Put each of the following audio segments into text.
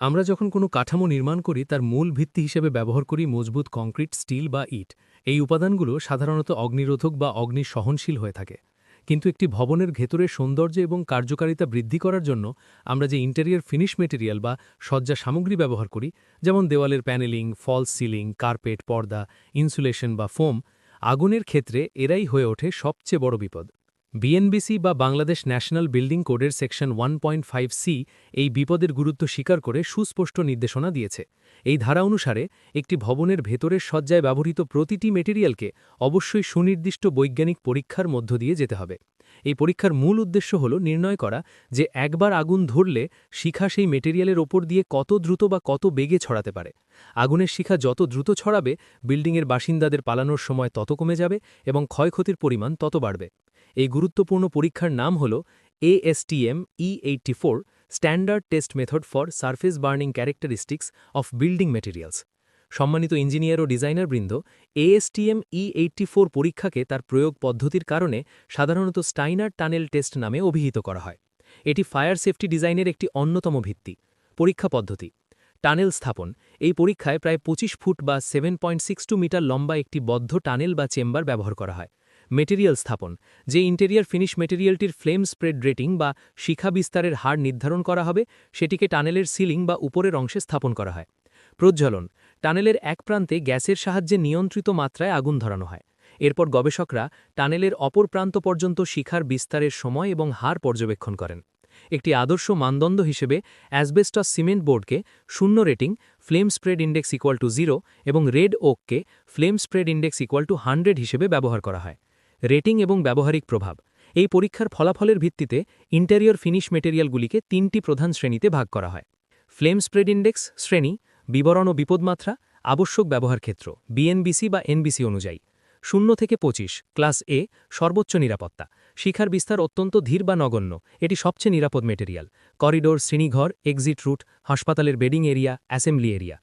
আমরা যখন কোনো কাঠামো নির্মাণ করি তার মূল ভিত্তি হিসেবে ব্যবহার করি মজবুত কংক্রিট, স্টিল বা ইট। এই উপাদানগুলো সাধারণত অগ্নিরোধক বা অগ্নি সহনশীল হয়ে থাকে। কিন্তু একটি ভবনের ভেতরের সৌন্দর্য এবং কার্যকারিতা বৃদ্ধি করার জন্য আমরা যে ইন্টেরিয়র ফিনিশ মেটেরিয়াল বা সজ্জা সামগ্রী ব্যবহার করি, যেমন দেওয়ালের প্যানেলিং, ফলস সিলিং, কার্পেট, পর্দা, ইনসুলেশন বা ফোম, আগুনের ক্ষেত্রে এরাই হয়ে ওঠে সবচেয়ে বড় বিপদ। বিএনবিসি বা বাংলাদেশ ন্যাশনাল বিল্ডিং কোডের সেকশন 1.5C এই বিপদের গুরুত্ব স্বীকার করে সুস্পষ্ট নির্দেশনা দিয়েছে। এই ধারা অনুসারে একটি ভবনের ভেতরের সজ্জায় ব্যবহৃত প্রতিটি মেটেরিয়ালকে অবশ্যই সুনির্দিষ্ট বৈজ্ঞানিক পরীক্ষার মধ্য দিয়ে যেতে হবে। এই পরীক্ষার মূল উদ্দেশ্য হল নির্ণয় করা যে একবার আগুন ধরলে শিখা সেই মেটেরিয়ালের ওপর দিয়ে কত দ্রুত বা কত বেগে ছড়াতে পারে। আগুনের শিখা যত দ্রুত ছড়াবে, বিল্ডিংয়ের বাসিন্দাদের পালানোর সময় তত কমে যাবে এবং ক্ষয়ক্ষতির পরিমাণ তত বাড়বে। এই গুরুত্বপূর্ণ পরীক্ষার নাম হল ASTM E84 standard test method for surface burning characteristics of building materials. সম্মানিত ইঞ্জিনিয়ার ও ডিজাইনারবৃন্দ, ASTM E84 পরীক্ষাকে তার প্রয়োগ পদ্ধতির কারণে সাধারণত স্টাইনার টানেল টেস্ট নামে অভিহিত করা হয়। এটি ফায়ার সেফটি ডিজাইনের একটি অন্যতম ভিত্তি। পরীক্ষা পদ্ধতি: টানেল স্থাপন। এই পরীক্ষায় প্রায় 25 ফুট বা 7.62 মিটার লম্বা একটি বদ্ধ টানেল বা চেম্বার ব্যবহার করা হয়। মেটেরিয়াল স্থাপন: যে ইন্টেরিয়ার ফিনিশ মেটেরিয়ালটির ফ্লেম স্প্রেড রেটিং বা শিখা বিস্তারের হার নির্ধারণ করা হবে, সেটিকে টানেলের সিলিং বা উপরের অংশে স্থাপন করা হয়। প্রজ্বলন: টানেলের এক প্রান্তে গ্যাসের সাহায্যে নিয়ন্ত্রিত মাত্রায় আগুন ধরানো হয়। এরপর গবেষকরা টানেলের অপর প্রান্ত পর্যন্ত শিখার বিস্তারের সময় এবং হার পর্যবেক্ষণ করেন। একটি আদর্শ মানদণ্ড হিসেবে অ্যাসবেস্টস সিমেন্ট বোর্ডকে 0 রেটিং, ফ্লেম স্প্রেড ইন্ডেক্স =0 এবং red okay flame spread index =100 হিসেবে ব্যবহার করা হয়। রেটিং এবং ব্যবহারিক প্রভাব: এই পরীক্ষার ফলাফলের ভিত্তিতে ইন্টেরিয়র ফিনিশ মেটেরিয়ালগুলিকে 3টি প্রধান শ্রেণীতে ভাগ করা হয়। ফ্লেম স্প্রেড ইন্ডেক্স শ্রেণী: বিবরণ ও বিপদমাত্রা, আবশ্যক ব্যবহার ক্ষেত্র বিএনবিসি বা এনবিসি অনুযায়ী। 0 থেকে 25 ক্লাস এ, সর্বোচ্চ নিরাপত্তা, শিখার বিস্তার অত্যন্ত ধীর বা নগণ্য, এটি সবচেয়ে নিরাপদ মেটেরিয়াল। করিডোর, শ্রেণীঘর, এক্সিট রুট, হাসপাতালের বেডিং এরিয়া, অ্যাসেম্বলি এরিয়া।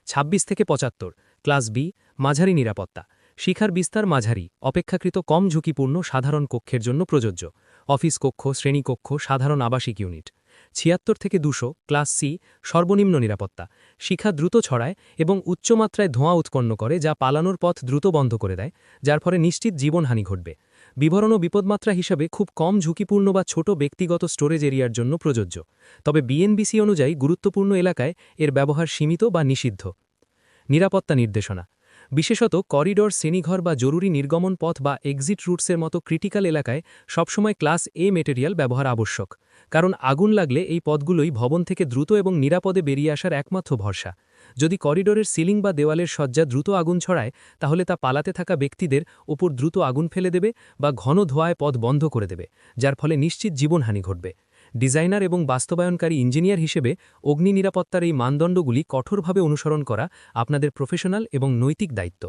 26 থেকে 75 ক্লাস বি, মাঝারি নিরাপত্তা, শিখার বিস্তার মাঝারি, অপেক্ষাকৃত কম ঝুঁকিপূর্ণ, সাধারণ কক্ষের জন্য প্রযোজ্য। অফিস কক্ষ, শ্রেণীকক্ষ, সাধারণ আবাসিক ইউনিট। 76 থেকে 200 ক্লাস সি, সর্বনিম্ন নিরাপত্তা, শিখা দ্রুত ছড়ায় এবং উচ্চমাত্রায় ধোঁয়া উৎপন্ন করে যা পালানোর পথ দ্রুত বন্ধ করে দেয়, যার ফলে নিশ্চিত জীবনহানি ঘটবে। বিবরণ ও বিপদমাত্রা হিসাবে খুব কম ঝুঁকিপূর্ণ বা ছোট ব্যক্তিগত স্টোরেজ এরিয়ার জন্য প্রযোজ্য, তবে বিএনবিসি অনুযায়ী গুরুত্বপূর্ণ এলাকায় এর ব্যবহার সীমিত বা নিষিদ্ধ। নিরাপত্তা নির্দেশনা: বিশেষত করিডোর, শ্রেণীঘর বা জরুরি নির্গমন পথ বা এক্সিট রুটসের মতো ক্রিটিক্যাল এলাকায় সবসময় ক্লাস এ মেটেরিয়াল ব্যবহার আবশ্যক, কারণ আগুন লাগলে এই পথগুলোই ভবন থেকে দ্রুত এবং নিরাপদে বেরিয়ে আসার একমাত্র ভরসা। যদি করিডোরের সিলিং বা দেওয়ালের সজ্জা দ্রুত আগুন ছড়ায়, তাহলে তা পালাতে থাকা ব্যক্তিদের ওপর দ্রুত আগুন ফেলে দেবে বা ঘন ধোঁয়ায় পথ বন্ধ করে দেবে, যার ফলে নিশ্চিত জীবনহানি ঘটবে। ডিজাইনার এবং বাস্তবায়নকারী ইঞ্জিনিয়ার হিসেবে অগ্নি নিরাপত্তার এই মানদণ্ডগুলি কঠোরভাবে অনুসরণ করা আপনাদের প্রফেশনাল এবং নৈতিক দায়িত্ব।